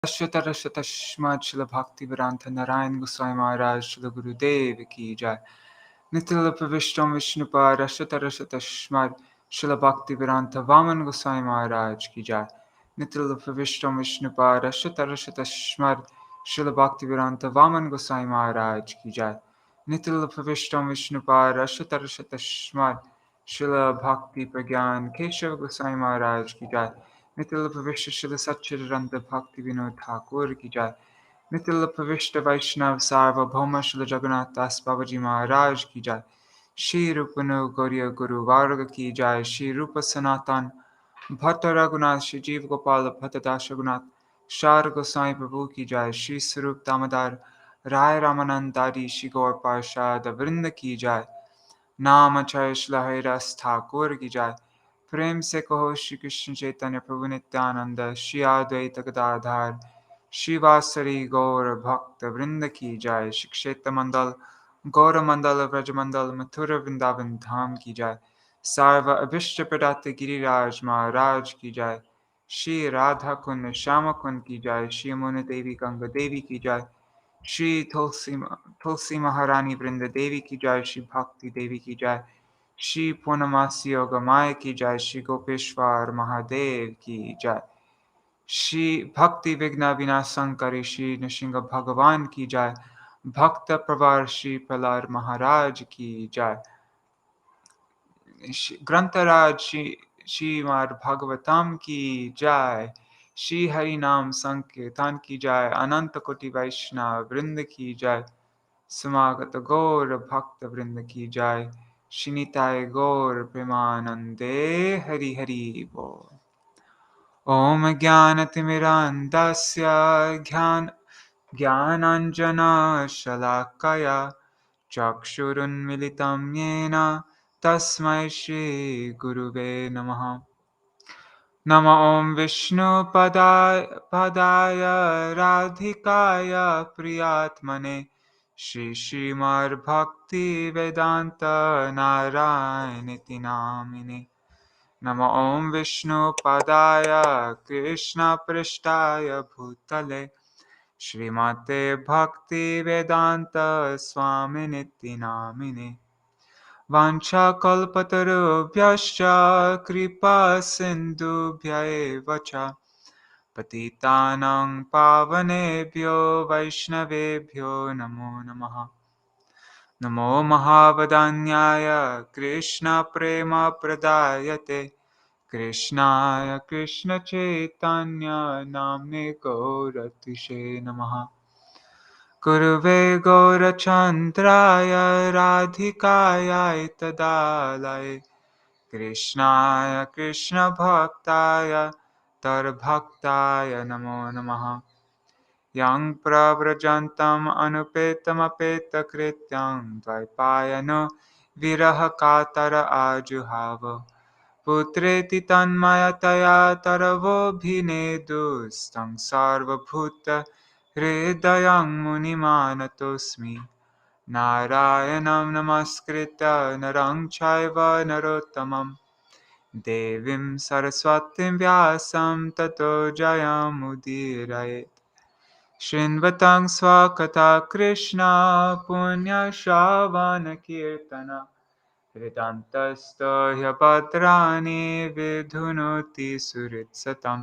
Shutara Shila Bhakti Vedanta Narayan Goswami Maharaj Shila Gurudev Ki Jai. Nitila Pravishtam Vishnupad Shutara Shila Bhakti Vedanta Vaman Goswami Maharaj Ki Jai. Nitila Pravishtam Vishnupad Shutara Shila Bhakti Vedanta Vaman Goswami Maharaj Ki Jai. Nitila Pravishtam Vishnupad Shutara Shila Bhakti Pragyan Keshav Goswami Maharaj Ki Jai. Nitila Pravishta Shila Satchidananda Bhakti Vinod Thakur Ki Jai. Nitila Pravishta Vaishnav Sarva Bhauma Shila Jagannath Das Babaji Maharaj Ki Jai. Shri Rupanu Gauriya Guru Varga Ki Jai. Shri Rupa Sanatan Bhatta Raghunath Shri Jeev Gopala Bhatta Das Raghunath Shar Goswami Prabhu Ki Jai. Shri Sarup Damodar Rai Ramanand Dadi Shri Gaur Parshad Vrinda Ki Jai. नाम आचार्य श्री हरिदास ठाकुर की जय। प्रेम से कहो श्री कृष्ण चैतन्य प्रभु नित्यानंद श्री अद्वैत गदाधर श्रीवासरी गौर भक्त वृंद की जय। श्री क्षेत्र मंडल गौर मंडल व्रज मंडल मथुरा वृंदावन धाम की जय। सर्व अभिष्ट प्रदात गिरिराज महाराज की जय। श्री राधा कुंड श्याम कुंड की जय। श्री यमुना देवी गंगा देवी की जय। श्री तुलसी महारानी वृंद देवी की जय। श्री भक्ति देवी की जय। श्री पूर्णमासी योगमाय की जय। श्री गोपेश्वर महादेव की जय। श्री भक्ति विघ्न विनाशंकरी श्री नृसिंह भगवान की जय। भक्त प्रवर श्री प्रहलाद महाराज की जय। ग्रंथराज श्रीमद्-भागवतम की जय। श्री हरि नाम संकीर्तन की जय। अनंत कोटि वैष्णव वृंद की जय। समागत गौर भक्त वृंद की जय। श्री निताय गौर प्रेमानंदे हरि हरि बोल। ओम ज्ञानतिमिरान्धस्य ज्ञानाञ्जनशलाकया चक्षुरुन्मिलितं येन तस्मै श्रीगुरुवे नमः। नमो ॐ विष्णुपदाय राधिकाय प्रियात्मने श्रीमद्भक्तिवेदान्त नारायणीति नामिने। नमो ॐ विष्णुपदाय कृष्णपृष्ठाय भूतले श्रीमते भक्तिवेदान्त स्वामिनिति नामिने। वाञ्छाकल्पतरुभ्यश्च कृपा सिन्धुभ्यैव च पतितानां पावनेभ्यो वैष्णवेभ्यो नमो नमः। नमो महावदान्याय कृष्णप्रेमप्रदायते कृष्णाय कृष्णचैतन्य नाम्ने गौरतिषे नमः। गुरुवे गौरचन्द्राय राधिकायै तदालये कृष्णाय कृष्णभक्ताय तद्भक्ताय नमो नमः। यं प्रव्रजन्तम् अनुपेतमपेतकृत्यं द्वैपायनो विरहकातर आजुहाव पुत्रेति तन्मयतया तरवोऽभिनेदुस्तं सर्वभूतहृदयं मुनिमानतोऽस्मि। नारायणं नमस्कृत्य नरं चैव नरोत्तमं देवीं सरस्वतीं व्यासं ततो जयमुदीरयेत्। शृण्वतं स्वकथा कृष्ण पुण्यश्रवणकीर्तन हृदन्तस्तो ह्यभद्राणि विधुनोति सुहृत्सतं।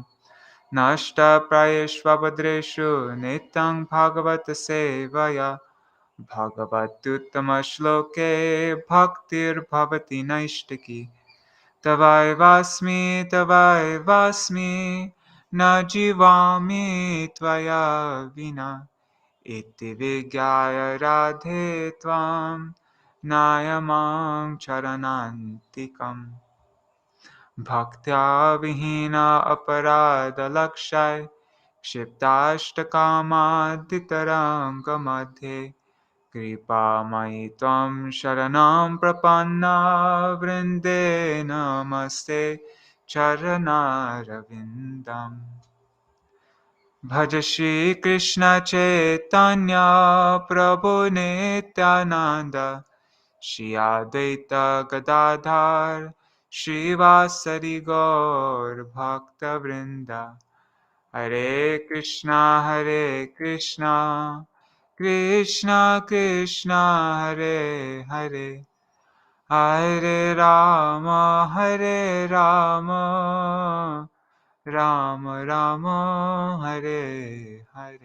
नष्टप्रायेष्वभद्रेषु नित्यं भागवत सेवया भगवत्युत्तमश्लोके भक्तिर्भवति नैष्टिकी। तवैवास्मि न जीवामि त्वया विना इति विज्ञाय राधे त्वां नायमां चरणान्तिकम्। भक्त्या विहीना अपराधलक्षय क्षिप्ताष्टकामादितरङ्गमध्ये कृपामयि त्वं शरणं प्रपन्ना वृन्दे नमस्ते चरणारविन्दम्। भज श्री कृष्ण चैतन्य प्रभु नित्यानंद श्री अद्वैत गदाधर श्रीवासरि गौर भक्तवृंद। Hare Krishna, Krishna Krishna, Hare Hare, Hare Rama, Rama Rama, Hare Hare.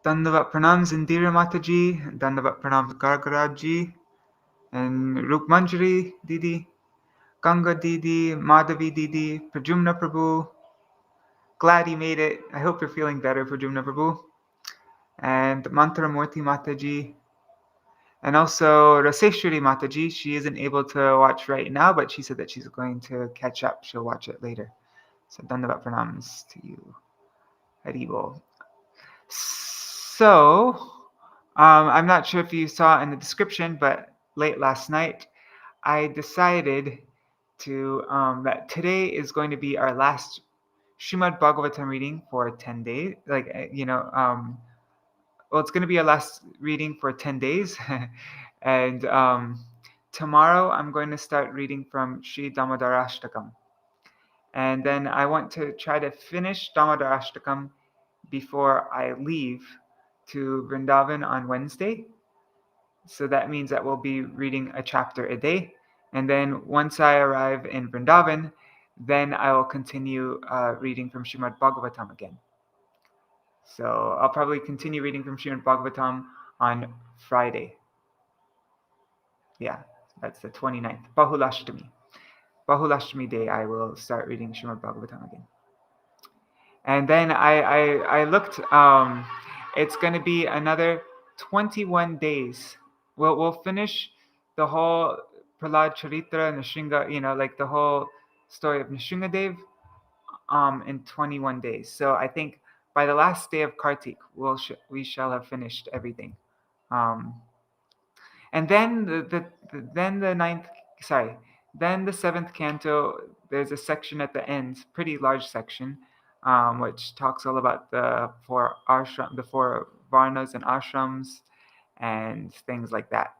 Dandavat pranams Indira Mataji, Dandavat pranams Gargaraji, and Rukmanjari Didi, Ganga Didi, Madhavi Didi, Prajumna Prabhu. Glad you made it. I hope you're feeling better, Prajumna Prabhu. And Mantramurti Mataji. And also Raseshwari Mataji. She isn't able to watch right now, but she said that she's going to catch up. She'll watch it later. So Dandavat pranams to you. Haribol. So, I'm not sure if you saw in the description, but late last night, I decided to that today is going to be our last Śrīmad-Bhāgavatam reading for 10 days. Well, it's going to be our last reading for 10 days. And tomorrow I'm going to start reading from Śrī Dāmodarāṣṭakam. And then I want to try to finish Dāmodarāṣṭakam before I leave to Vrindavan on Wednesday. So that means that we'll be reading a chapter a day. And then once I arrive in Vrindavan, then I will continue reading from Śrīmad-Bhāgavatam again. So I'll probably continue reading from Śrīmad-Bhāgavatam on Friday. Yeah, that's the 29th. Bahulashtami day, I will start reading Śrīmad-Bhāgavatam again. And then I looked, it's going to be another 21 days. We'll finish the whole Prahlāda Charitra, Nrsimha, like the whole story of Nrsimhadev in 21 days. So I think by the last day of Kartik, we shall have finished everything. And then then the seventh canto, there's a section at the end, pretty large section, which talks all about the four varnas and ashrams and things like that.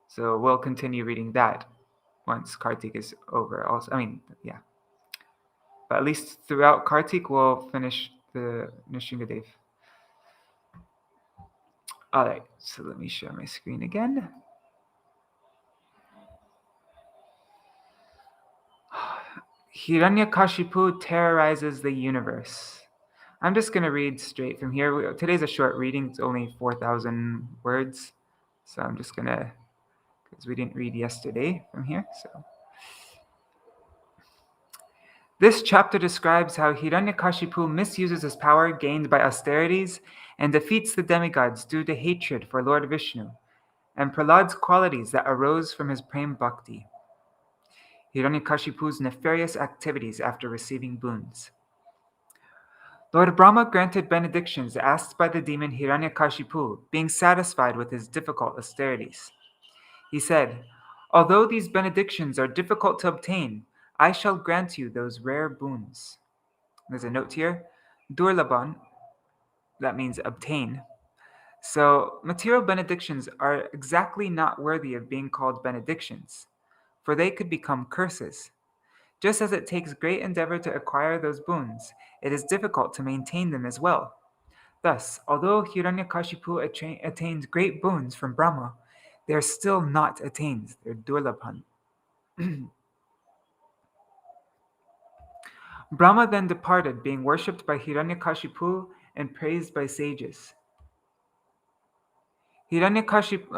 So we'll continue reading that once Kartik is over. Also, but at least throughout Kartik, we'll finish the Nrsimhadev. All right, so let me share my screen again. Hiranyakasipu terrorizes the universe. I'm just going to read straight from here. Today's a short reading. It's only 4,000 words. So I'm just going to, because we didn't read yesterday from here. So this chapter describes how Hiranyakasipu misuses his power gained by austerities and defeats the demigods due to hatred for Lord Vishnu, and Prahlād's qualities that arose from his prem bhakti. Hiranyakashipu's nefarious activities after receiving boons. Lord Brahma granted benedictions asked by the demon Hiranyakashipu, being satisfied with his difficult austerities. He said, "Although these benedictions are difficult to obtain, I shall grant you those rare boons." There's a note here. Durlabhan, that means obtain. So material benedictions are exactly not worthy of being called benedictions, for they could become curses. Just as it takes great endeavor to acquire those boons, it is difficult to maintain them as well. Thus, although Hiranyakashipu attained great boons from Brahma, they are still not attained. They're durlabhan. Brahma then departed, being worshipped by Hiranyakashipu and praised by sages. Hiranyakashipu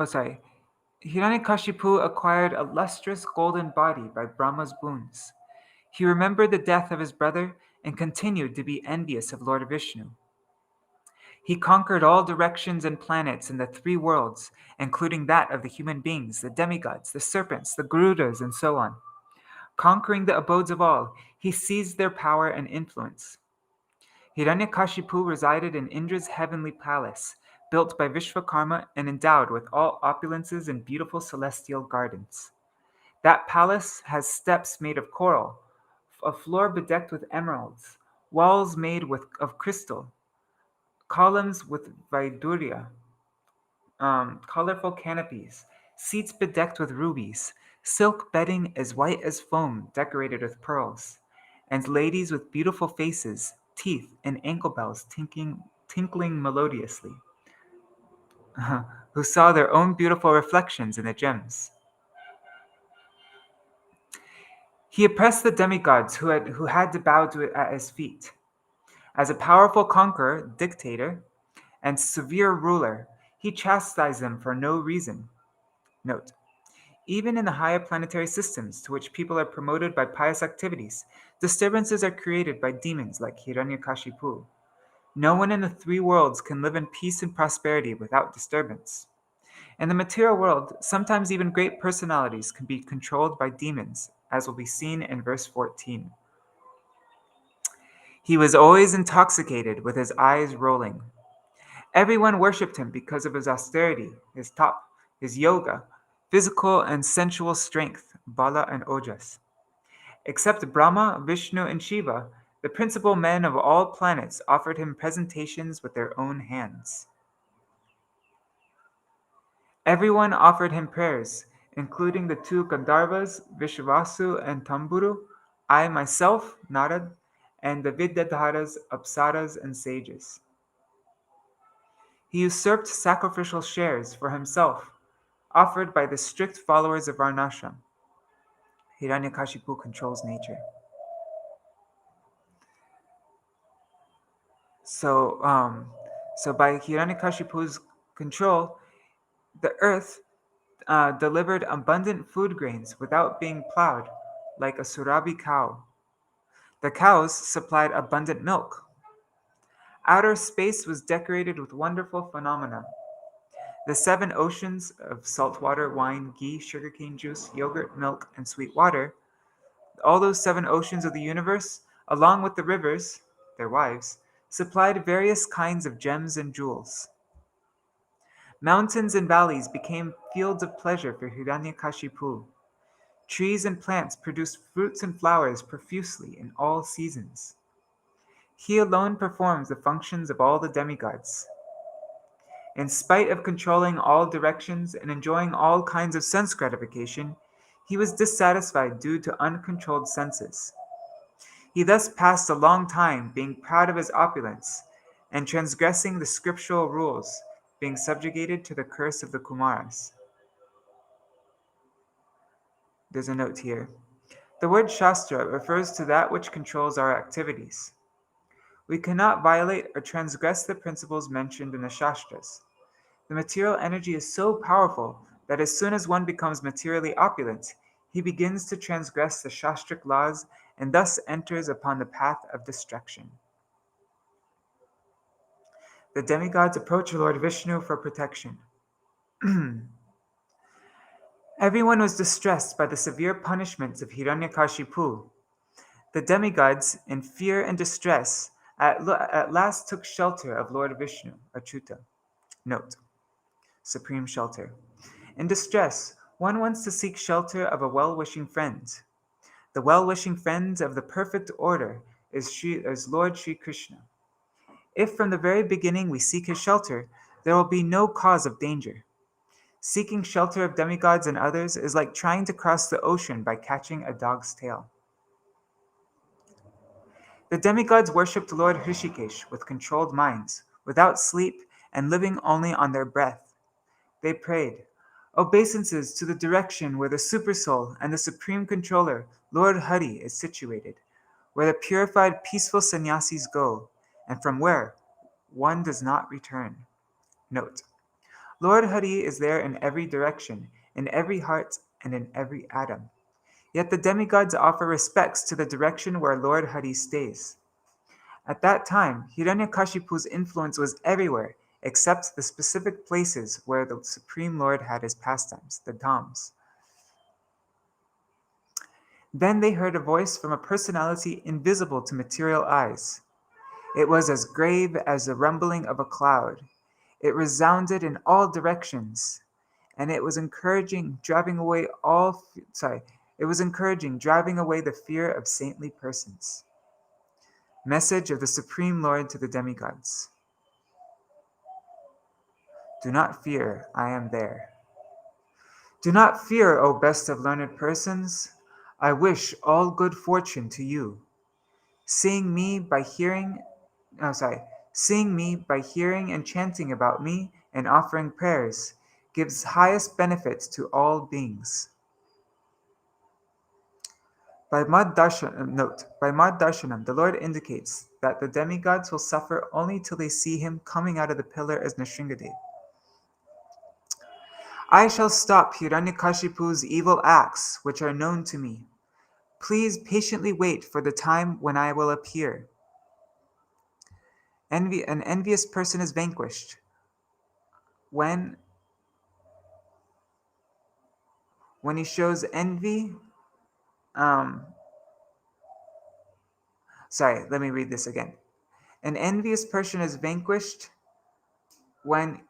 acquired a lustrous golden body by Brahma's boons. He remembered the death of his brother and continued to be envious of Lord Vishnu. He conquered all directions and planets in the three worlds, including that of the human beings, the demigods, the serpents, the Garudas, and so on. Conquering the abodes of all, he seized their power and influence. Hiranyakashipu resided in Indra's heavenly palace, built by Vishvakarma and endowed with all opulences and beautiful celestial gardens. That palace has steps made of coral, a floor bedecked with emeralds, walls made of crystal, columns with Vaidurya, colorful canopies, seats bedecked with rubies, silk bedding as white as foam decorated with pearls, and ladies with beautiful faces, teeth, and ankle bells tinkling melodiously, who saw their own beautiful reflections in the gems. He oppressed the demigods who had to bow at his feet. As a powerful conqueror, dictator, and severe ruler, he chastised them for no reason. Note: even in the higher planetary systems to which people are promoted by pious activities, disturbances are created by demons like Hiranyakasipu. No one in the three worlds can live in peace and prosperity without disturbance. In the material world, sometimes even great personalities can be controlled by demons, as will be seen in verse 14. He was always intoxicated with his eyes rolling. Everyone worshipped him because of his austerity, his tap, his yoga, physical and sensual strength, bala and ojas. Except Brahma, Vishnu, and Shiva, the principal men of all planets offered him presentations with their own hands. Everyone offered him prayers, including the two Gandharvas, Vishvasu and Tamburu, I myself, Narad, and the Vidyadharas, Apsaras, and sages. He usurped sacrificial shares for himself, offered by the strict followers of Varnashram. Hiranyakashipu controls nature. So by Hiranyakashipu's control, the earth delivered abundant food grains without being plowed, like a Surabhi cow. The cows supplied abundant milk. Outer space was decorated with wonderful phenomena. The 7 oceans of salt water, wine, ghee, sugarcane juice, yogurt, milk, and sweet water, all those 7 oceans of the universe, along with the rivers, their wives, supplied various kinds of gems and jewels. Mountains and valleys became fields of pleasure for Hiranyakashipu. Trees and plants produced fruits and flowers profusely in all seasons. He alone performs the functions of all the demigods. In spite of controlling all directions and enjoying all kinds of sense gratification, he was dissatisfied due to uncontrolled senses. He thus passed a long time being proud of his opulence and transgressing the scriptural rules, being subjugated to the curse of the Kumaras. There's a note here. The word Shastra refers to that which controls our activities. We cannot violate or transgress the principles mentioned in the Shastras. The material energy is so powerful that as soon as one becomes materially opulent, he begins to transgress the Shastric laws and thus enters upon the path of destruction. The demigods approach Lord Vishnu for protection. Everyone was distressed by the severe punishments of Hiranyakashipu. The demigods, in fear and distress, at last took shelter of Lord Vishnu, Achyuta. Note: supreme shelter. In distress, one wants to seek shelter of a well-wishing friend. The well-wishing friend of the perfect order is Lord Sri Krishna. If from the very beginning we seek his shelter, there will be no cause of danger. Seeking shelter of demigods and others is like trying to cross the ocean by catching a dog's tail. The demigods worshipped Lord Hrishikesh with controlled minds, without sleep, and living only on their breath. They prayed, obeisances to the direction where the Supersoul and the Supreme Controller, Lord Hari, is situated, where the purified, peaceful sannyasis go, and from where one does not return. Note: Lord Hari is there in every direction, in every heart, and in every atom. Yet the demigods offer respects to the direction where Lord Hari stays. At that time, Hiranyakashipu's influence was everywhere, except the specific places where the Supreme Lord had his pastimes, the dhams. Then they heard a voice from a personality invisible to material eyes. It was as grave as the rumbling of a cloud. It resounded in all directions, and it was encouraging, driving away all It was encouraging, driving away the fear of saintly persons. Message of the Supreme Lord to the demigods. Do not fear, I am there. Do not fear, O best of learned persons. I wish all good fortune to you. Seeing me by hearing and chanting about me and offering prayers gives highest benefits to all beings. By Mad Darshanam, the Lord indicates that the demigods will suffer only till they see him coming out of the pillar as Nrsimhadev. I shall stop Hiranyakashipu's evil acts, which are known to me. Please patiently wait for the time when I will appear. An envious person is vanquished when he shows envy. Let me read this again. An envious person is vanquished when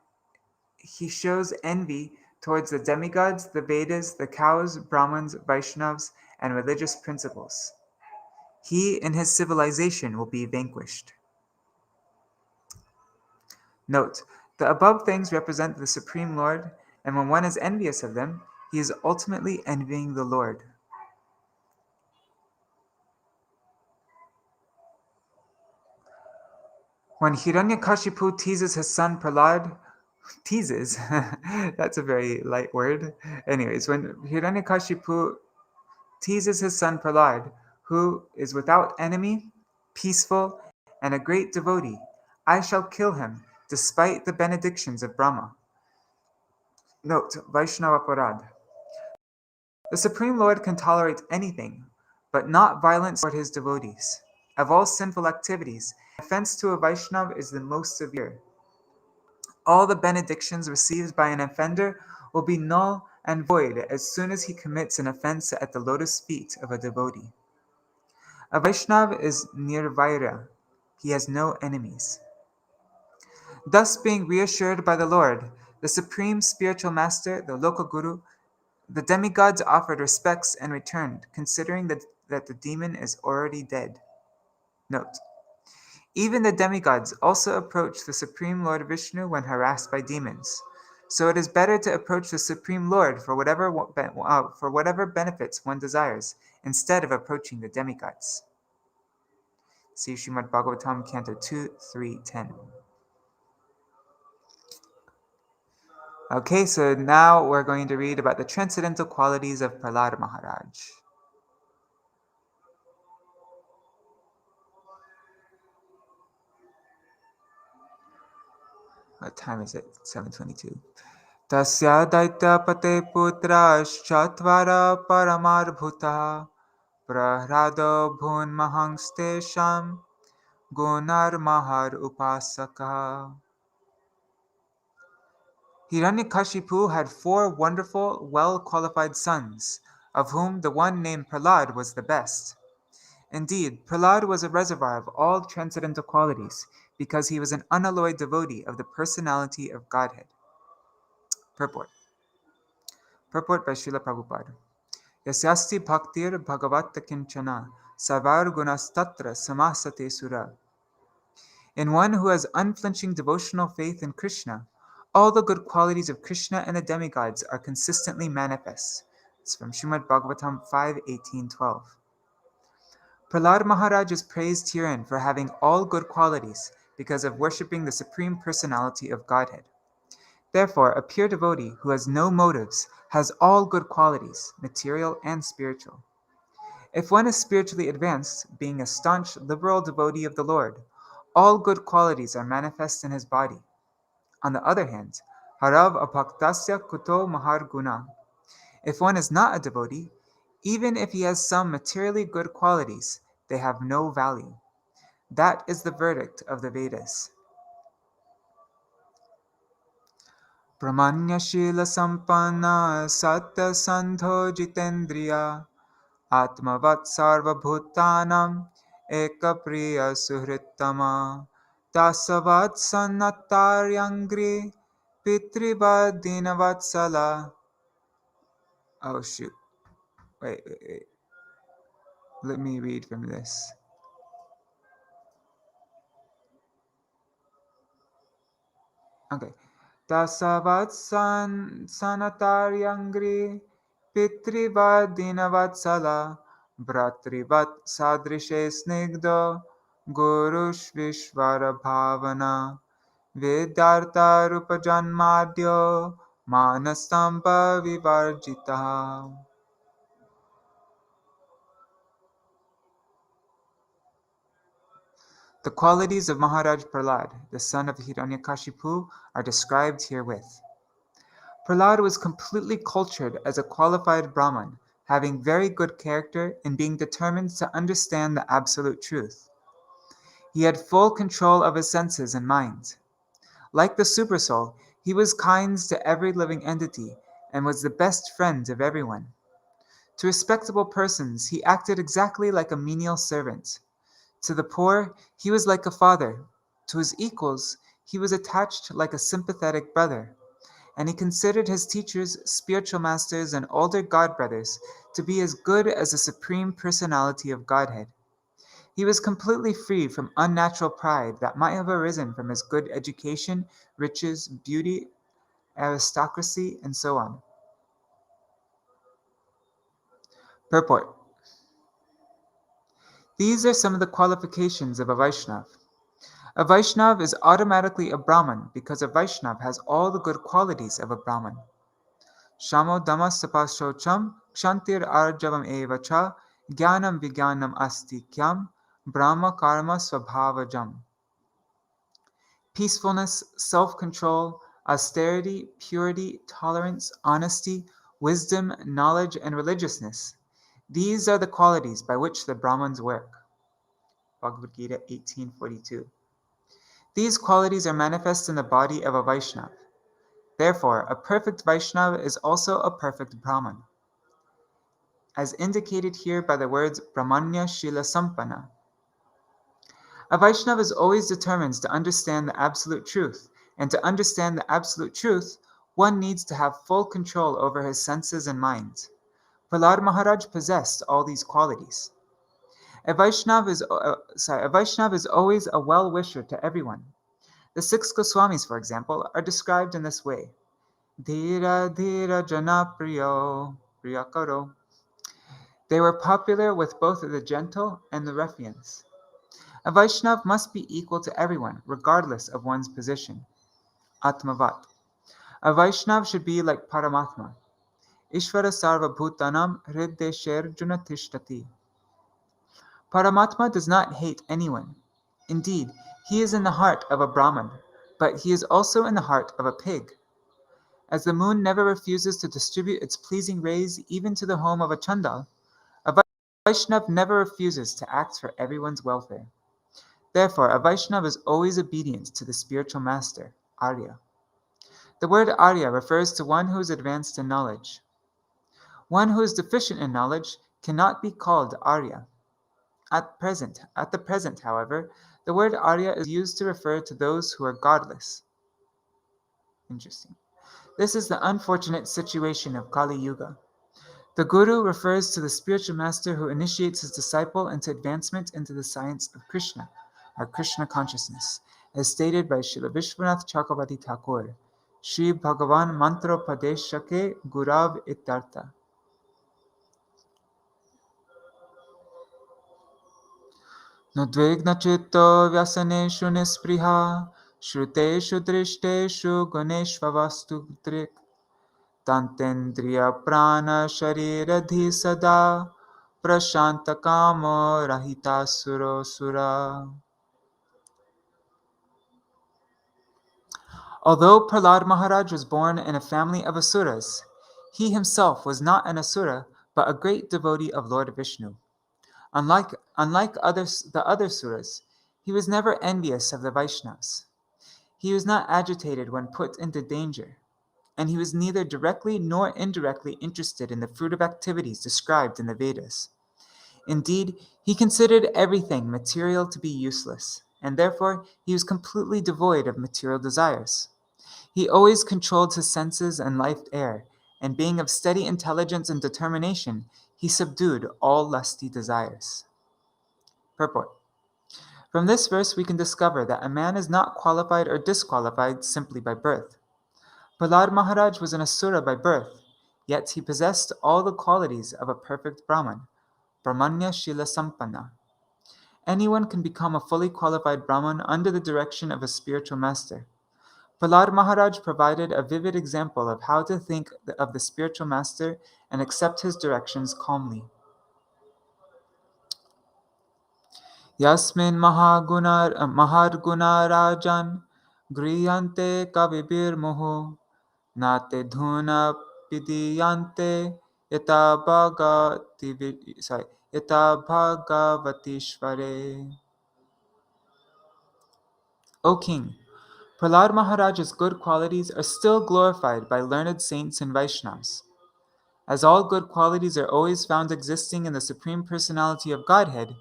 he shows envy towards the demigods, the Vedas, the cows, Brahmins, Vaishnavas, and religious principles. He and his civilization will be vanquished. Note, the above things represent the Supreme Lord, and when one is envious of them, he is ultimately envying the Lord. When Hiranyakashipu teases his son Prahlāda, that's a very light word. Anyways, when Hiranyakashipu teases his son Prahlāda, who is without enemy, peaceful, and a great devotee, I shall kill him despite the benedictions of Brahma. Note, Vaishnava Parad. The Supreme Lord can tolerate anything, but not violence toward his devotees. Of all sinful activities, offense to a Vaishnava is the most severe. All the benedictions received by an offender will be null and void as soon as he commits an offense at the lotus feet of a devotee. A Vaishnava is nirvaira. He has no enemies. Thus, being reassured by the Lord, the Supreme Spiritual Master, the local Guru, the demigods offered respects and returned, considering that the demon is already dead. Note, even the demigods also approach the Supreme Lord Vishnu when harassed by demons. So it is better to approach the Supreme Lord for whatever benefits one desires, instead of approaching the demigods. See Śrīmad-Bhāgavatam, Canto 2, 3:10. Okay, so now we're going to read about the transcendental qualities of Prahlāda Mahārāja. What time is it? 7:22. Tasya Daityapate putrashchatvara paramarbhuta Prahlāda bhun mahangstesham gunar mahar upasaka. Hiranyakashipu had 4 wonderful, well-qualified sons, of whom the one named Prahlāda was the best. Indeed, Prahlāda was a reservoir of all transcendental qualities, because he was an unalloyed devotee of the personality of Godhead. Purport by Srila Prabhupada. Yasyasti bhaktir bhagavata kinchana sarvar gunastatra samasate sura. In one who has unflinching devotional faith in Krishna, all the good qualities of Krishna and the demigods are consistently manifest. It's from Śrīmad-Bhāgavatam 5:18-12. Prahlāda Mahārāja is praised herein for having all good qualities because of worshipping the Supreme Personality of Godhead. Therefore, a pure devotee who has no motives has all good qualities, material and spiritual. If one is spiritually advanced, being a staunch, liberal devotee of the Lord, all good qualities are manifest in his body. On the other hand, harav apaktasya kuto mahar guna. If one is not a devotee, even if he has some materially good qualities, they have no value. That is the verdict of the Vedas. Brahmanya shila sampanna satya sandho jitendriya atmavat sarva bhutanam ekapriya suhrittama tasavat sannataryangri pitrivadinavatsala. Oh shoot. wait. Let me read from this. Okay. Tasavat sanataryangri pitrivat dinavatsala bhatrivat sadrishe snigdho gurush vishvara bhavana Vedartha rupajanmadyo manastampa vivarjita. The qualities of Maharaj Prahlāda, the son of Hiranyakasipu, are described herewith. Prahlāda was completely cultured as a qualified Brahman, having very good character and being determined to understand the absolute truth. He had full control of his senses and mind. Like the Supersoul, he was kind to every living entity and was the best friend of everyone. To respectable persons, he acted exactly like a menial servant. To the poor, he was like a father. To his equals, he was attached like a sympathetic brother. And he considered his teachers, spiritual masters, and older god brothers to be as good as the supreme personality of Godhead. He was completely free from unnatural pride that might have arisen from his good education, riches, beauty, aristocracy, and so on. Purport. These are some of the qualifications of a Vaishnav. A Vaishnav is automatically a Brahman because a Vaishnav has all the good qualities of a Brahman. Shamo damas tapashocham kshantir arjavam eva cha jnanam vijnanam asti kyam brahma karma svabhavajam. Peacefulness, self-control, austerity, purity, tolerance, honesty, wisdom, knowledge, and religiousness. These are the qualities by which the Brahmins work. Bhagavad Gita 18:42. These qualities are manifest in the body of a Vaishnava. Therefore, a perfect Vaishnava is also a perfect Brahman, as indicated here by the words Brahmanya Shila Sampana. A Vaishnava is always determined to understand the absolute truth, and to understand the absolute truth, one needs to have full control over his senses and mind. Prahlāda Mahārāja possessed all these qualities. A Vaishnava is always a well-wisher to everyone. The 6 Goswamis, for example, are described in this way. Dhira dhira jana priyo priyakaro. They were popular with both the gentle and the ruffians. A Vaishnav must be equal to everyone, regardless of one's position. Atmavat. A Vaishnav should be like Paramatma. Ishvara sarva bhutanam hriddesher junatishtati. Paramatma does not hate anyone. Indeed, he is in the heart of a Brahman, but he is also in the heart of a pig. As the moon never refuses to distribute its pleasing rays even to the home of a Chandal, a Vaishnav never refuses to act for everyone's welfare. Therefore, a Vaishnav is always obedient to the spiritual master, Arya. The word Arya refers to one who is advanced in knowledge. One who is deficient in knowledge cannot be called Arya. At the present, however, the word Arya is used to refer to those who are godless. Interesting. This is the unfortunate situation of Kali Yuga. The Guru refers to the spiritual master who initiates his disciple into advancement into the science of Krishna, or Krishna consciousness, as stated by Srila Vishwanath Chakravarti Thakur, Shri Bhagavan Mantropadeshake Gurav Itartha. Nudvigna Chitta Vyasaneshu Nispriha Shruteshu Drishteshu Ganeshvavastu Drik Tantendriya Prana Shariradi Sada Prashanta Kamo Rahita Suro Sura. Although Prahlāda Mahārāja was born in a family of asuras, he himself was not an asura but a great devotee of Lord Vishnu. Unlike the other suras, he was never envious of the Vaishnavas. He was not agitated when put into danger, and he was neither directly nor indirectly interested in the fruitive activities described in the Vedas. Indeed, he considered everything material to be useless, and therefore he was completely devoid of material desires. He always controlled his senses and life air, and being of steady intelligence and determination, He subdued all lusty desires. Purport. From this verse, we can discover that a man is not qualified or disqualified simply by birth. Prahlāda Mahārāja was an asura by birth, yet he possessed all the qualities of a perfect Brahman, Brahmanya Shila Sampanna. Anyone can become a fully qualified Brahman under the direction of a spiritual master. Prahlāda Mahārāja provided a vivid example of how to think of the spiritual master and accept his directions calmly. Yasmin Mahargunarajan Griyante Kavibir Moho Nate Dhuna Pidiyante Yata Bhagavatishvare. O King, Prahlāda Mahārāja's good qualities are still glorified by learned saints and Vaishnavas. As all good qualities are always found existing in the Supreme Personality of Godhead,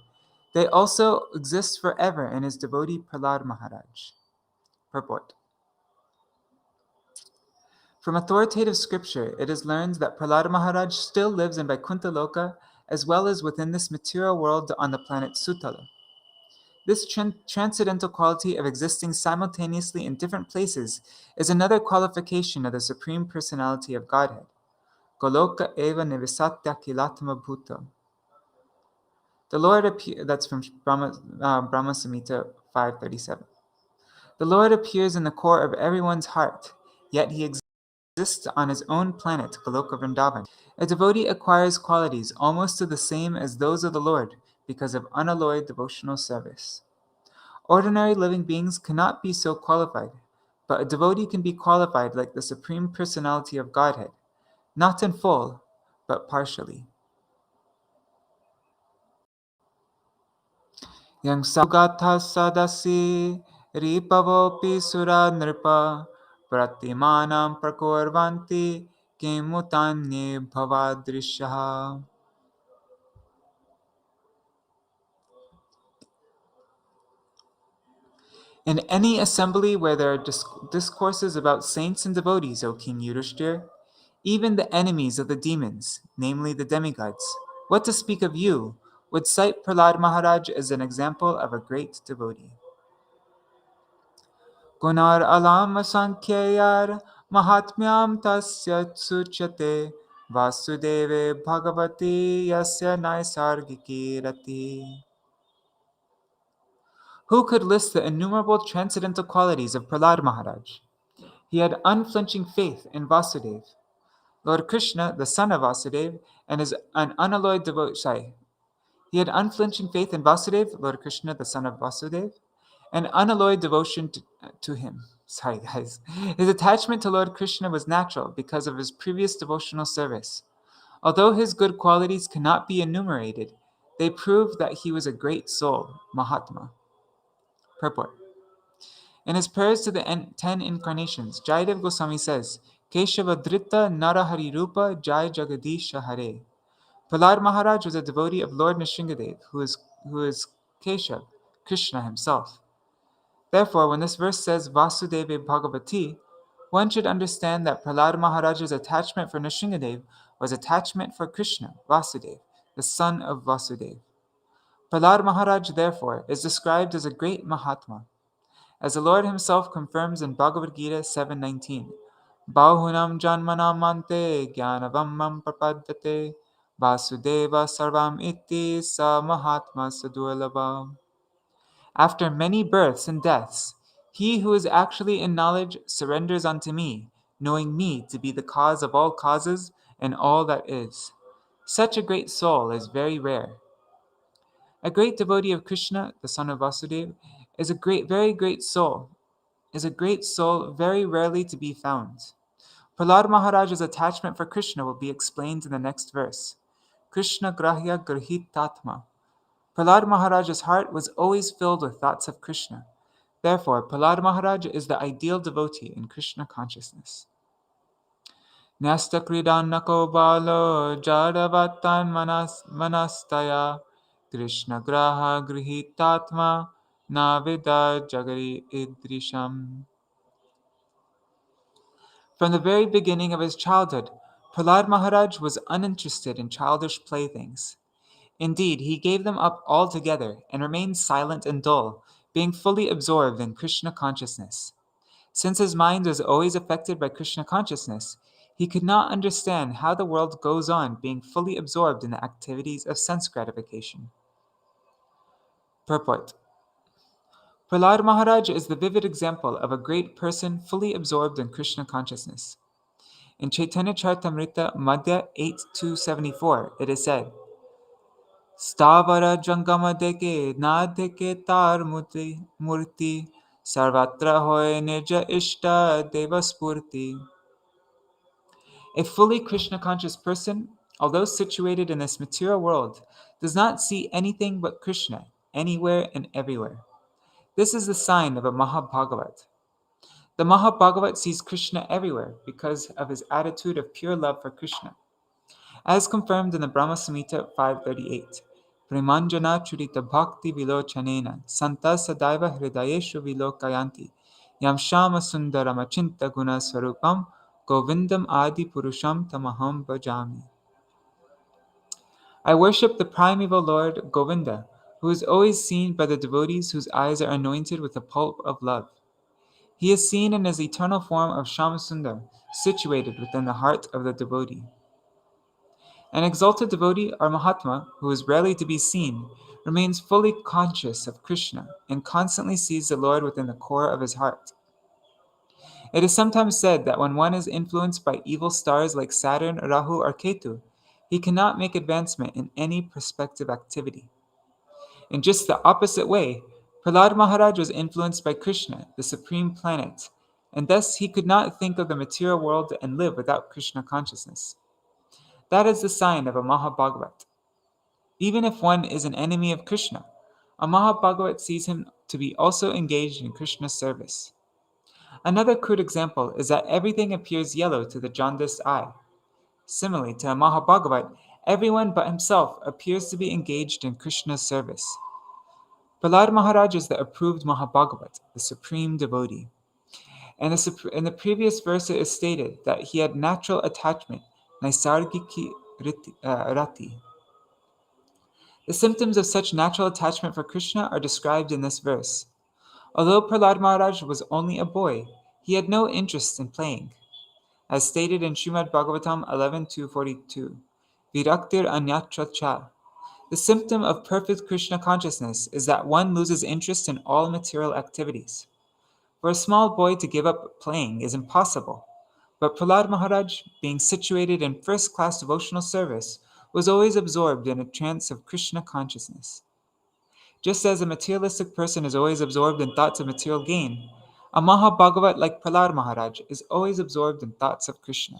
they also exist forever in his devotee Prahlāda Mahārāja. Purport. From authoritative scripture, it is learned that Prahlāda Mahārāja still lives in Vaikuntha Loka as well as within this material world on the planet Sutala. This transcendental quality of existing simultaneously in different places is another qualification of the Supreme Personality of Godhead. Goloka eva nivisatya kilatma bhuta. The Lord that's from Brahma Samhita 537. The Lord appears in the core of everyone's heart, yet he exists on his own planet, Goloka Vrindavan. A devotee acquires qualities almost the same as those of the Lord because of unalloyed devotional service. Ordinary living beings cannot be so qualified, but a devotee can be qualified like the Supreme Personality of Godhead, not in full, but partially. Yang Sagatha Sadasi Ripavopi Sura Nripa Pratimanam Prakorvanti Kimutanye Bhavadrishaha. In any assembly where there are discourses about saints and devotees, O King Yudhiṣṭira, even the enemies of the demons, namely the demigods, what to speak of you, would cite Prahlāda Mahārāja as an example of a great devotee. Gunar alam asankhayar mahatmyam tasya tsuchate vasudeve bhagavati yasya naisargiki rati. Who could list the innumerable transcendental qualities of Prahlāda Mahārāja? He had unflinching faith in Vasudeva. Lord Krishna, the son of Vasudeva, and is an unalloyed devotion. He had unflinching faith in Vasudeva, Lord Krishna, the son of Vasudeva, and unalloyed devotion to him. Sorry, guys. His attachment to Lord Krishna was natural because of his previous devotional service. Although his good qualities cannot be enumerated, they prove that he was a great soul, Mahatma. Purport. In his prayers to the 10 incarnations, Jayadev Goswami says, Keshavadrita Narahari Rupa Jai Jagadisha Hare. Prahlāda Mahārāja was a devotee of Lord Nrsimhadev, who is Keshav, Krishna himself. Therefore, when this verse says Vasudeva Bhagavati, one should understand that Prahlāda Mahārāja's attachment for Nrsimhadev was attachment for Krishna, Vasudeva, the son of Vasudeva. Prahlāda Mahārāja, therefore, is described as a great Mahatma. As the Lord himself confirms in Bhagavad Gita 7:19, Bahunam janmanam ante jnanavamam prapadyate Vasudeva sarvam iti sa mahatma sadurlabha. After many births and deaths, he who is actually in knowledge surrenders unto me, knowing me to be the cause of all causes and all that is. Such a great soul is very rare. A great devotee of Krishna, the son of Vasudeva, is a very great soul very rarely to be found. Prahlāda Mahārāja's attachment for Krishna will be explained in the next verse. Krishna grahya grahitatma. Prahlāda Mahārāja's heart was always filled with thoughts of Krishna. Therefore, Prahlāda Mahārāja is the ideal devotee in Krishna consciousness. Nyasta kridanako balo jadavatan manastaya Krishna graha grihitatma navida jagari idrisham. From the very beginning of his childhood, Prahlāda Mahārāja was uninterested in childish playthings. Indeed, he gave them up altogether and remained silent and dull, being fully absorbed in Krishna consciousness. Since his mind was always affected by Krishna consciousness, he could not understand how the world goes on being fully absorbed in the activities of sense gratification. Purport. Prahlāda Mahārāja is the vivid example of a great person fully absorbed in Krishna consciousness. In Chaitanya Charitamrita Madhya 8.274, it is said, Stavara jangama deke na deke tar murti sarvatra hoy nirja ishta devaspurti. A fully Krishna conscious person, although situated in this material world, does not see anything but Krishna anywhere and everywhere. This is the sign of a Mahabhagavat. The Mahabhagavat sees Krishna everywhere because of his attitude of pure love for Krishna. As confirmed in the Brahma Samhita 538, Premanjana Churita Bhakti Vilochanena Santa Sadaiva Hridayeshu Vilokayanti Yam Shama Sundaram Achinta Guna Swarupam Govindam Adi Purusham Tamaham Bhajami. I worship the primeval Lord Govinda, who is always seen by the devotees whose eyes are anointed with the pulp of love. He is seen in his eternal form of Shamasundar, situated within the heart of the devotee. An exalted devotee or Mahatma, who is rarely to be seen, remains fully conscious of Krishna and constantly sees the Lord within the core of his heart. It is sometimes said that when one is influenced by evil stars like Saturn, Rahu, or Ketu, he cannot make advancement in any prospective activity. In just the opposite way, Prahlāda Mahārāja was influenced by Krishna, the supreme planet, and thus he could not think of the material world and live without Krishna consciousness. That is the sign of a Mahabhagavat. Even if one is an enemy of Krishna, a Mahabhagavat sees him to be also engaged in Krishna's service. Another crude example is that everything appears yellow to the jaundiced eye. Similarly to a Mahabhagavat, everyone but himself appears to be engaged in Krishna's service. Prahlāda Mahārāja is the approved Mahabhagavat, the supreme devotee. In the previous verse it is stated that he had natural attachment, naisargiki rati. The symptoms of such natural attachment for Krishna are described in this verse. Although Prahlāda Mahārāja was only a boy, he had no interest in playing. As stated in Śrīmad-Bhāgavatam 11.242, Viraktir anyatra cha. The symptom of perfect Krishna consciousness is that one loses interest in all material activities. For a small boy to give up playing is impossible, but Prahlāda Mahārāja, being situated in first-class devotional service, was always absorbed in a trance of Krishna consciousness. Just as a materialistic person is always absorbed in thoughts of material gain, a Mahabhagavat like Prahlāda Mahārāja is always absorbed in thoughts of Krishna.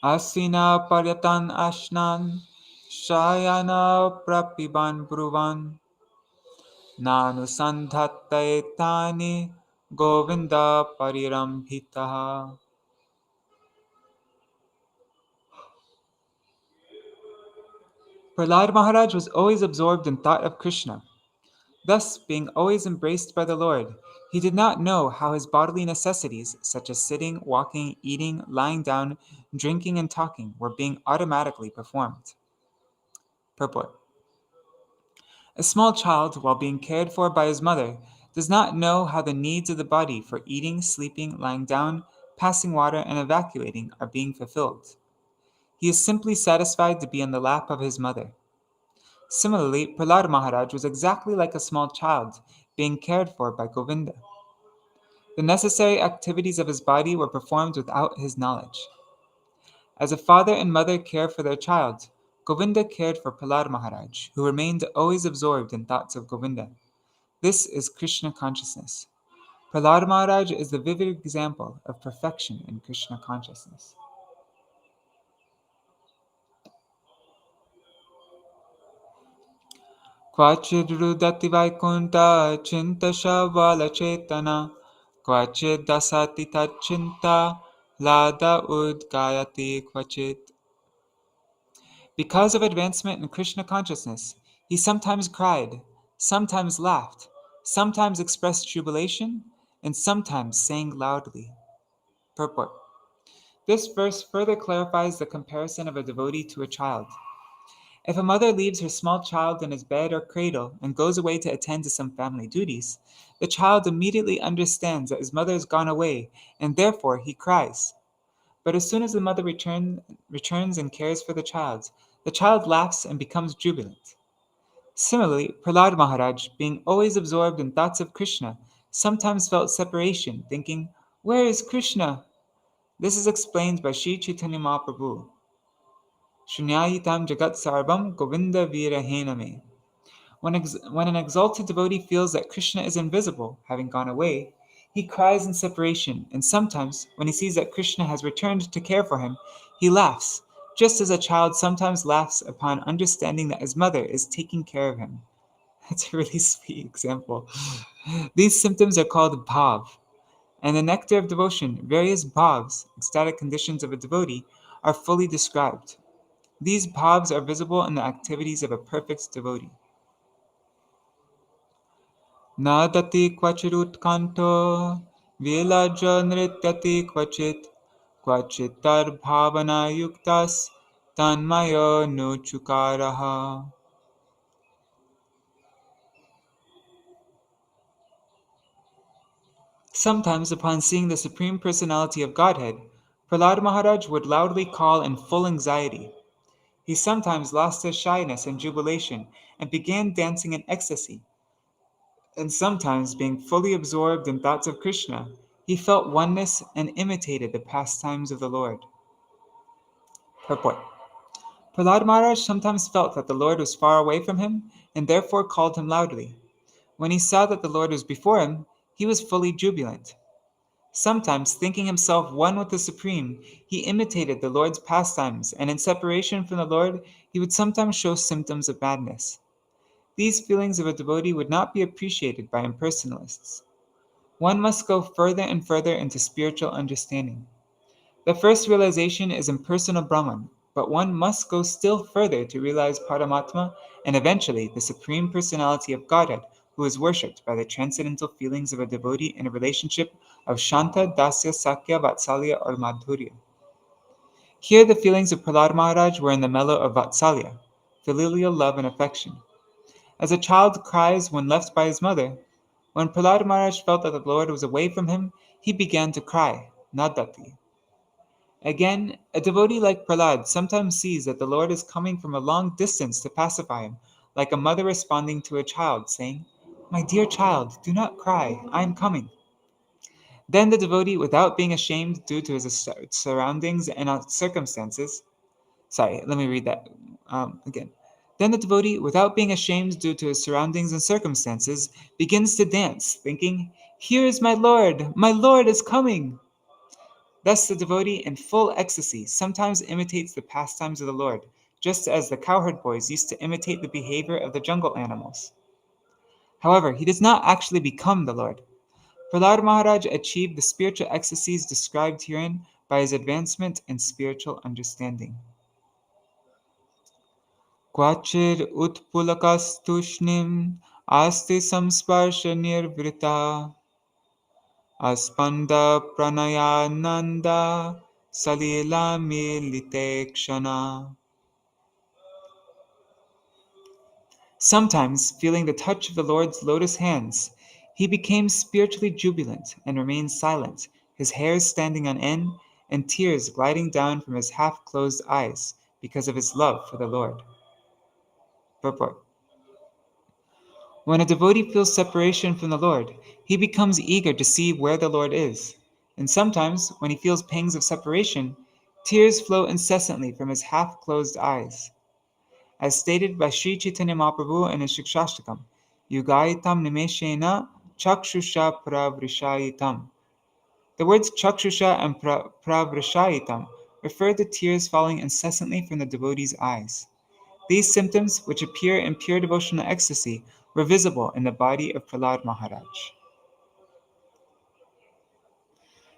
Asina paryatan ashnan, shayana prapiban bruvan, nanu sandhattaetani govinda parirambhitaha. Prahlāda Mahārāja was always absorbed in thought of Krishna. Thus, being always embraced by the Lord, he did not know how his bodily necessities, such as sitting, walking, eating, lying down, drinking, and talking, were being automatically performed. Purport. A small child, while being cared for by his mother, does not know how the needs of the body for eating, sleeping, lying down, passing water, and evacuating are being fulfilled. He is simply satisfied to be on the lap of his mother. Similarly, Prahlāda Mahārāja was exactly like a small child, being cared for by Govinda. The necessary activities of his body were performed without his knowledge. As a father and mother care for their child, Govinda cared for Prahlāda Mahārāja, who remained always absorbed in thoughts of Govinda. This is Krishna consciousness. Prahlāda Mahārāja is the vivid example of perfection in Krishna consciousness. Kvachid rudati vaikunta chinta shavala chetana, kvachid dasati tachinta lada udgayati kvachit. Because of advancement in Krishna consciousness, he sometimes cried, sometimes laughed, sometimes expressed jubilation, and sometimes sang loudly. Purport. This verse further clarifies the comparison of a devotee to a child. If a mother leaves her small child in his bed or cradle and goes away to attend to some family duties, the child immediately understands that his mother has gone away, and therefore he cries. But as soon as the mother returns and cares for the child laughs and becomes jubilant. Similarly, Prahlāda Mahārāja, being always absorbed in thoughts of Krishna, sometimes felt separation, thinking, "Where is Krishna?" This is explained by Sri Chaitanya Mahaprabhu. Shunyayitam jagat sarvam govinda virahename. When an exalted devotee feels that Krishna is invisible, having gone away, he cries in separation, and sometimes, when he sees that Krishna has returned to care for him, he laughs, just as a child sometimes laughs upon understanding that his mother is taking care of him. That's a really sweet example. These symptoms are called bhav. And the nectar of devotion, various bhavs, ecstatic conditions of a devotee, are fully described. These bhavs are visible in the activities of a perfect devotee. Nadati kvachirut kanto, vilaja nrityati kvachitar bhavana yuktas, tanmayo nuchukaraha. Sometimes, upon seeing the Supreme Personality of Godhead, Prahlāda Mahārāja would loudly call in full anxiety. He sometimes lost his shyness in jubilation and began dancing in ecstasy. And sometimes, being fully absorbed in thoughts of Krishna, he felt oneness and imitated the pastimes of the Lord. Purport. Prahlāda Mahārāja sometimes felt that the Lord was far away from him and therefore called him loudly. When he saw that the Lord was before him, he was fully jubilant. Sometimes, thinking himself one with the Supreme, he imitated the Lord's pastimes, and in separation from the Lord, he would sometimes show symptoms of madness. These feelings of a devotee would not be appreciated by impersonalists. One must go further and further into spiritual understanding. The first realization is impersonal Brahman, but one must go still further to realize Paramatma and eventually the Supreme Personality of Godhead, who is worshipped by the transcendental feelings of a devotee in a relationship of Shanta, Dasya, Sakya, Vatsalya, or Madhurya. Here the feelings of Prahlāda Mahārāja were in the mellow of Vatsalya, filial love and affection. As a child cries when left by his mother, when Prahlāda Mahārāja felt that the Lord was away from him, he began to cry, Nadati. Again, a devotee like Prahlāda sometimes sees that the Lord is coming from a long distance to pacify him, like a mother responding to a child, saying, "My dear child, do not cry, I am coming." Then the devotee, without being ashamed due to his surroundings and circumstances, sorry, let me read that again. Then the devotee, without being ashamed due to his surroundings and circumstances, begins to dance, thinking, "Here is my Lord is coming." Thus the devotee, in full ecstasy, sometimes imitates the pastimes of the Lord, just as the cowherd boys used to imitate the behavior of the jungle animals. However, he does not actually become the Lord. Prahlāda Mahārāja achieved the spiritual ecstasies described herein by his advancement in spiritual understanding. Kvachir utpulakastushnim asti samsparsha nirvrita aspanda pranayananda salila milite kshana. Sometimes, feeling the touch of the Lord's lotus hands, he became spiritually jubilant and remained silent, his hairs standing on end and tears gliding down from his half-closed eyes because of his love for the Lord. Purport. When a devotee feels separation from the Lord, he becomes eager to see where the Lord is. And sometimes, when he feels pangs of separation, tears flow incessantly from his half-closed eyes. As stated by Sri Chaitanya Mahaprabhu in his Shikshashtakam, Yugaitam nimeshena chakshusha pravrishayitam. The words chakshusha and pravrishayitam refer to tears falling incessantly from the devotee's eyes. These symptoms, which appear in pure devotional ecstasy, were visible in the body of Prahlāda Mahārāja.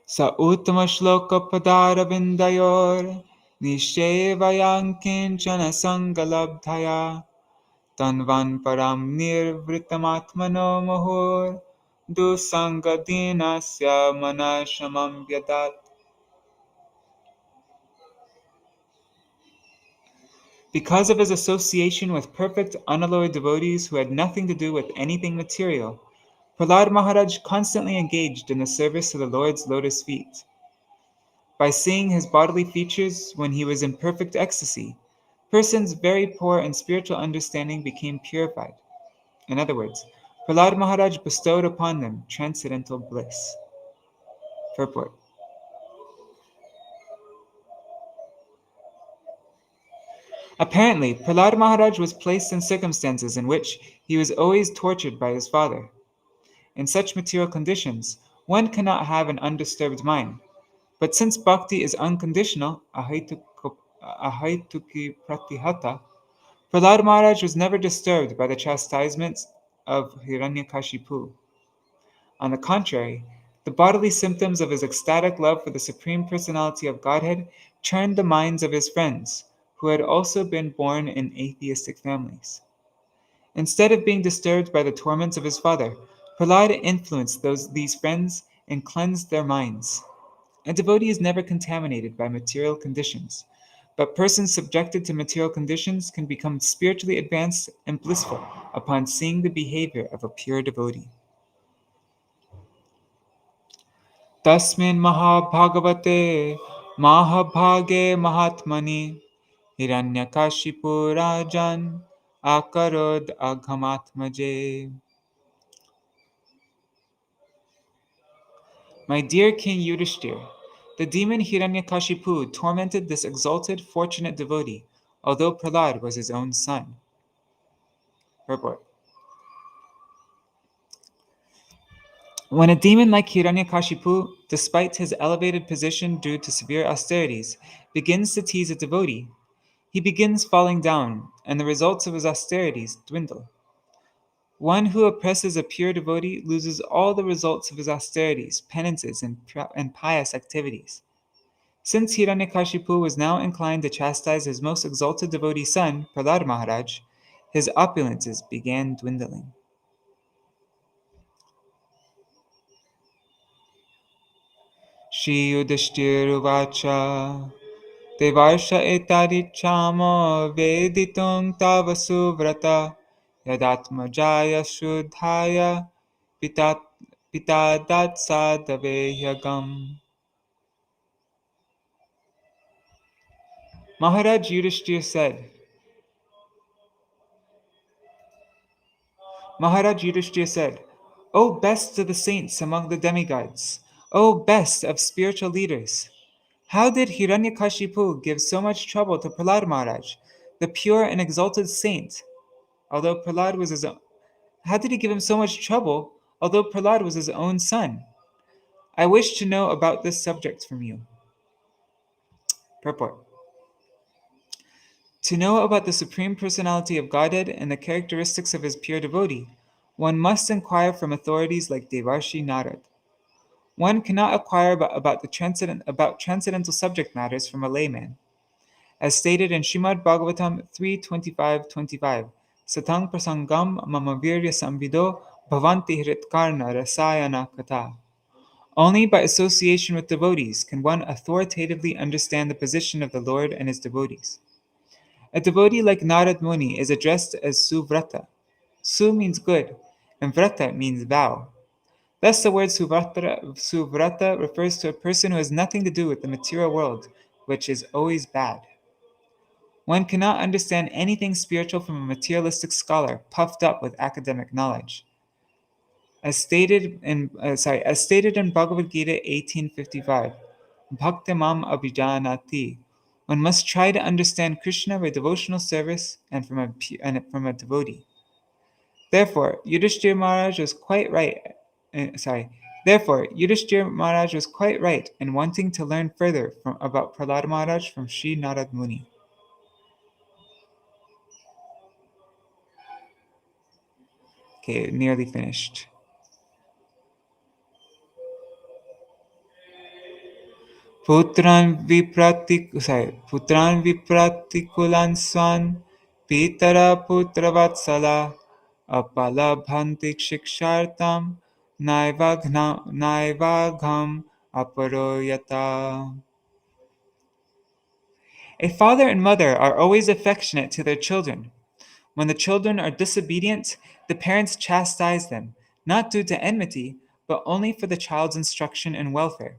Sa uttama shloka padara vindayor nishevayan kinchana sangalabdhaya tanvan param nirvritamatmano mohor dusangadinasya manashamam vyadat. Because of his association with perfect, unalloyed devotees who had nothing to do with anything material, Prahlāda Mahārāja constantly engaged in the service of the Lord's lotus feet. By seeing his bodily features when he was in perfect ecstasy, persons very poor in spiritual understanding became purified. In other words, Prahlāda Mahārāja bestowed upon them transcendental bliss. Purport. Apparently, Prahlāda Mahārāja was placed in circumstances in which he was always tortured by his father. In such material conditions, one cannot have an undisturbed mind. But since bhakti is unconditional, ahaituki pratihata, Prahlāda Mahārāja was never disturbed by the chastisements of Hiranyakasipu. On the contrary, the bodily symptoms of his ecstatic love for the Supreme Personality of Godhead turned the minds of his friends, who had also been born in atheistic families. Instead of being disturbed by the torments of his father, Prahlāda influenced these friends and cleansed their minds. A devotee is never contaminated by material conditions, but persons subjected to material conditions can become spiritually advanced and blissful upon seeing the behavior of a pure devotee. Tasmin Mahabhagavate Mahabhage Mahatmani Hiranyakashipu Rajan Akarod Aghamatmaje. My dear King Yudhiṣṭira, the demon Hiranyakashipu tormented this exalted, fortunate devotee, although Prahlāda was his own son. Purport. When a demon like Hiranyakashipu, despite his elevated position due to severe austerities, begins to tease a devotee, he begins falling down, and the results of his austerities dwindle. One who oppresses a pure devotee loses all the results of his austerities, penances, and pious activities. Since Hiranyakashipu was now inclined to chastise his most exalted devotee son, Prahlāda Mahārāja, his opulences began dwindling. Śrī Yudhiṣṭira Uvaca Devarsha etarichamo veditum tava suvrata yadatmajaya shuddhaya pitadatsa davehyagam. Maharaj Yudhiṣṭira said, O best of the saints among the demigods, O best of spiritual leaders, how did Hiranyakashipu give so much trouble to Prahlāda Mahārāja, the pure and exalted saint, although Prahlāda was his own? How did he give him so much trouble, although Prahlāda was his own son? I wish to know about this subject from you. Purport. To know about the Supreme Personality of Godhead and the characteristics of his pure devotee, one must inquire from authorities like Devarshi Narad. One cannot acquire about transcendental subject matters from a layman. As stated in Śrīmad-Bhāgavatam 3.25.25, Satang prasangam mamavirya samvido bhavanti hritkarna rasayana kata. Only by association with devotees can one authoritatively understand the position of the Lord and his devotees. A devotee like Nārada Muni is addressed as Suvrata. Su means good, and Vrata means vow. Thus, the word Suvrata refers to a person who has nothing to do with the material world, which is always bad. One cannot understand anything spiritual from a materialistic scholar puffed up with academic knowledge. As stated in Bhagavad Gita 18:55, Bhaktimam abhijanati. One must try to understand Krishna by devotional service and from a devotee. Therefore, Yudhiṣṭira Mahārāja was quite right. Yudhiṣṭira Mahārāja was quite right in wanting to learn further about Prahlāda Mahārāja from Śrī Nārada Muni. Okay, nearly finished. Putran vipratikulan swan pitara putravatsala apalabhanti shikshartam naivagham aparoyata. A father and mother are always affectionate to their children. When the children are disobedient, the parents chastise them, not due to enmity, but only for the child's instruction and welfare.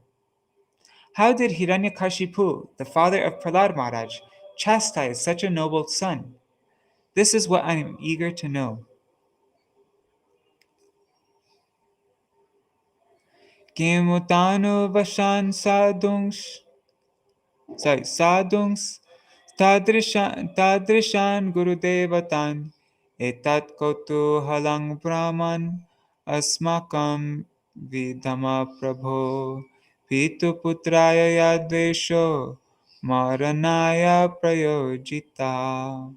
How did Hiranyakasipu, the father of Prahlāda Mahārāja, chastise such a noble son? This is what I am eager to know. Kimutanu vashan sadungs tadrishan gurudevatan etat kotu halang brahman asmakam vidama prabho pitu putraya yadvesho maranaya prayojita.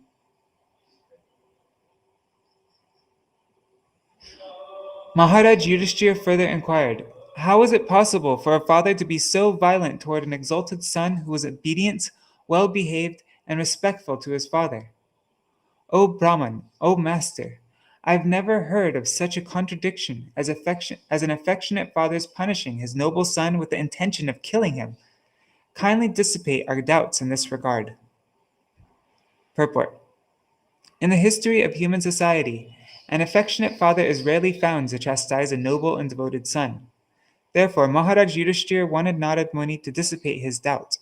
Maharaj Yudhiṣṭira further inquired, how is it possible for a father to be so violent toward an exalted son who was obedient, well behaved, and respectful to his father? O Brahman, O Master, I've never heard of such a contradiction as an affectionate father's punishing his noble son with the intention of killing him. Kindly dissipate our doubts in this regard. Purport. In the history of human society, an affectionate father is rarely found to chastise a noble and devoted son. Therefore, Maharaj Yudhiṣṭira wanted Nārada Muni to dissipate his doubt.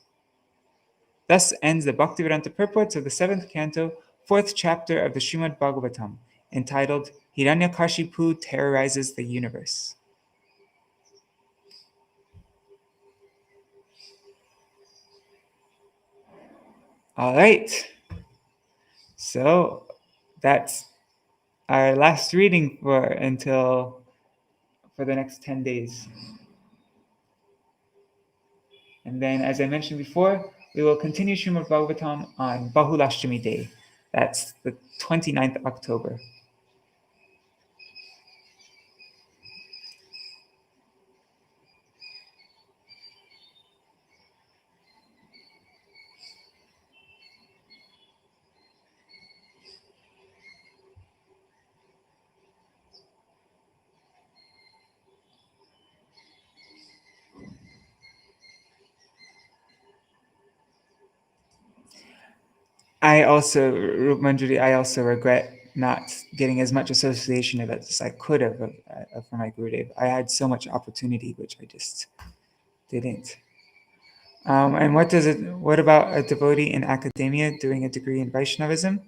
Thus ends the Bhaktivedanta purports of the 7th canto, 4th chapter of the Śrīmad-Bhāgavatam, entitled Hiranyakasipu Terrorizes the Universe. All right. So that's our last reading for the next 10 days. And then, as I mentioned before, we will continue Śrīmad-Bhāgavatam on Bahulashtami Day. That's the 29th October. I also regret not getting as much association of it as I could have for my Gurudev. I had so much opportunity, which I just didn't. And what about a devotee in academia doing a degree in Vaishnavism?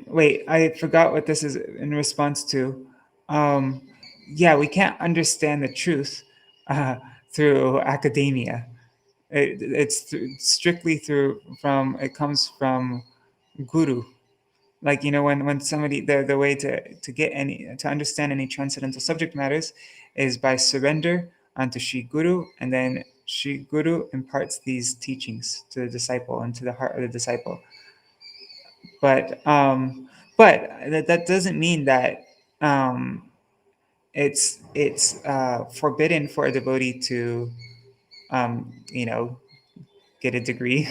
Wait, I forgot what this is in response to. Yeah, we can't understand the truth through academia. It's strictly it comes from guru. Like, when somebody, the way to understand any transcendental subject matters is by surrender unto Shri Guru, and then Shri Guru imparts these teachings to the disciple and to the heart of the disciple. But that doesn't mean that it's forbidden for a devotee to get a degree.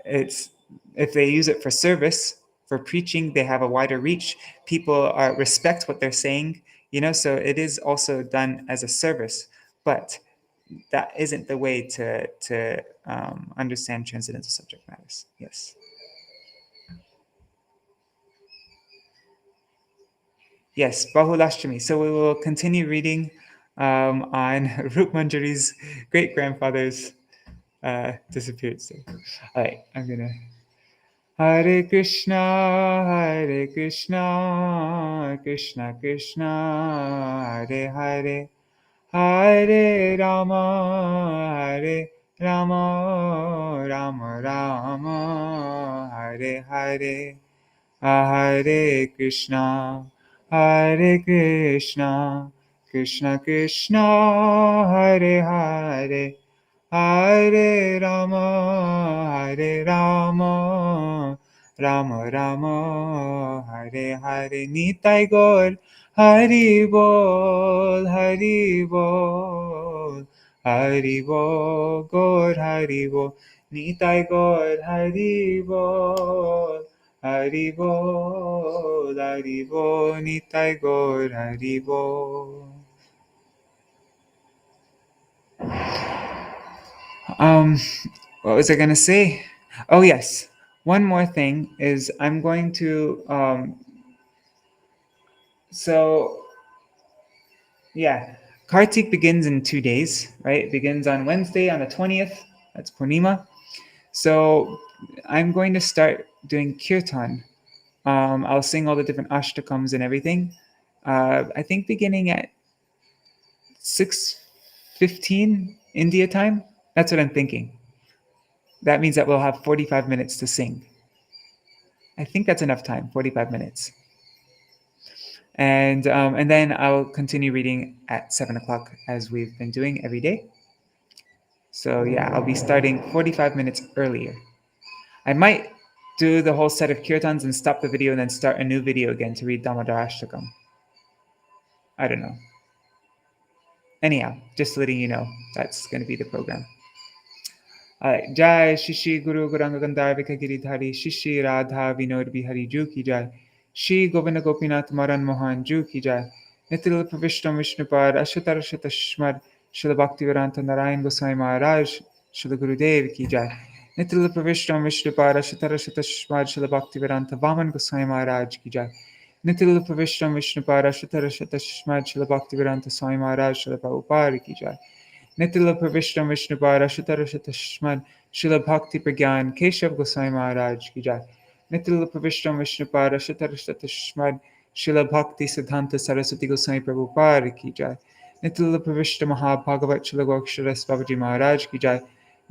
It's if they use it for service, for preaching, they have a wider reach. People respect what they're saying, so it is also done as a service. But that isn't the way to understand transcendental subject matters. Yes. Yes, Bahulashtami. So we will continue reading on Rukmanjari's great-grandfather's disappeared state. All right, I'm gonna. Hare Krishna, Krishna Krishna, Hare Hare, Hare Rama, Rama Rama, Hare Hare, Hare Krishna, Krishna Krishna, Hare Hare. Hare Rama, Rama Rama, Hare Hare. Nitai Gaur, Hari Bol, Hari Bol, Hari Bol, Gaur Hari Bol. Nitai Gaur, Hari Bol, Hari Bol, Hari Bol. Nitai Gaur, Hari Bol. Um, what was I going to say? Oh, yes. One more thing is I'm going to, yeah, Kartik begins in 2 days, right? It begins on Wednesday on the 20th. That's Purnima. So I'm going to start doing kirtan. I'll sing all the different ashtakams and everything. I think beginning at 6:15 India time. That's what I'm thinking. That means that we'll have 45 minutes to sing. I think that's enough time, 45 minutes. And then I'll continue reading at 7 o'clock as we've been doing every day. So yeah, I'll be starting 45 minutes earlier. I might do the whole set of kirtans and stop the video and then start a new video again to read Dāmodarāṣṭakam. I don't know. Anyhow, just letting you know, that's going to be the program. Jai Shishi Guru Guranga Gandhar Vikagiri Shishi Radha Vinod Bihari Ju Ki Jai. Shri Govinda Gopinath Maran Mohan Ju Ki Jai. Nitil Pravishtam Vishnupad Ashutar Shatashmad Srila Bhaktivedanta Narayan Goswami Maharaj Srila Gurudev Ki Jai. Nitil Pravishtam Vishnupad Ashutar Shatashmad Srila Bhaktivedanta Vaman Goswami Maharaj Ki Jai. Nitil Pravishtam Vishnupad Ashutar Shatashmad Srila Bhaktivedanta Swami Maharaj Srila Prabhupada Ki Jai. Nitila Pravishtam Vishnupara Shutarashatashman Srila Bhakti Pragyan Keshav Goswami Maharaj Ki Jai. Nitila Pravishtam Vishnupara Shutarashatashman Srila Bhakti Siddhanta Saraswati Goswami Prabhupada Ki Jai. Nitila Pravishta Mahā-Bhagavat Srila Goksharas Babaji Maharaj Ki Jai.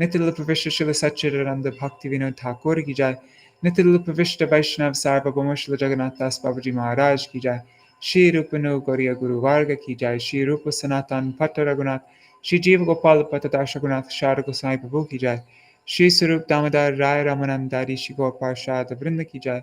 Nitila Pravishta Srila Satchidananda Bhakti Vinod Thakur Ki Jai. Nitila Pravishta Vaishnav Sarvabhauma Srila Jagannath Das Babaji Maharaj Ki Jai. Shri Rupanu Gauriya Guru Varga Ki Jai. Shri Rupa Sanatan Bhatta Raghunath Shri Jiva Gopal Patadasha Gunath Shara Goswami Prabhu Ki Jai. Shri Sarup Damodar Rai Ramanandari Shri Gaur Parshad Vrinda Ki Jai.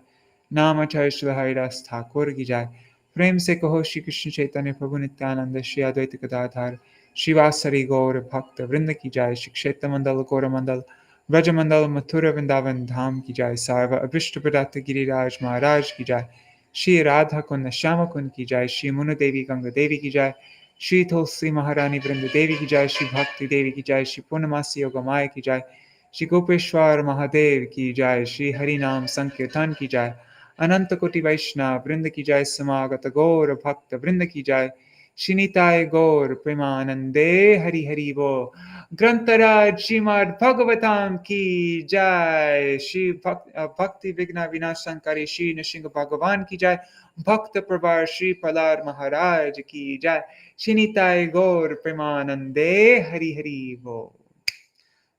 Namacharya Shri Haridas Thakur Ki Jai. Prem Se Kaho Shri Krishna Chaitanya Prabhu Nityananda Shri Advaita Gadadhar Shri Vasari Gaur Bhakta Vrinda Ki Jai. Shri Kshetra Mandal Gaura Mandal Vraja Mandal Mathura Vrindavan Dham Ki Jai. Sarva Abhishta Pradata Giriraj Maharaj Ki Jai. Shri Radha Kund Shama Kund Ki Jai. Shri Munu Devi Ganga Devi Ki Jai. Shri Tulsi Maharani Vrinda Devi Ki Jai. Shri Bhakti Devi Ki Jai. Shri Purnamasi Yogamaya Ki Jai. Shri Gopeshwar Mahadev Ki Jai. Shri Harinam Sankirtan Ki Jai. Ananta Koti Vaishnav Vrinda Ki Jai. Samagata Gaur Bhakta Vrinda Ki Jai. Shinitai Gaur Premanande Hari Hari Bo. Grantaraj Śrīmad-Bhāgavatam Ki Jai. Shri Bhakti Vigna Vinashankari Shri Nishinga Bhagavan Ki Jai. Bhakta Pravar Shri Prahlāda Mahārāja Ki Jai. Shinitai Gaur Premanande Hari Hari Bo.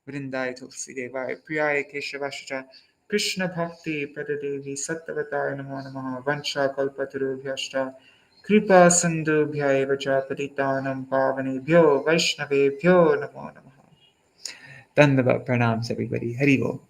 Vrindai Tulsi Devai Priyai Keshavascha Krishna Bhakti Padadevi Sattvatai Namo Namaha Vansha Kalpatarubhyashta Kripa Sindhubhya Vacha Patitanam Pavanebhyo Vaishnavebhyo Namo Namaha. Dandavat pranams everybody. Hari Bo.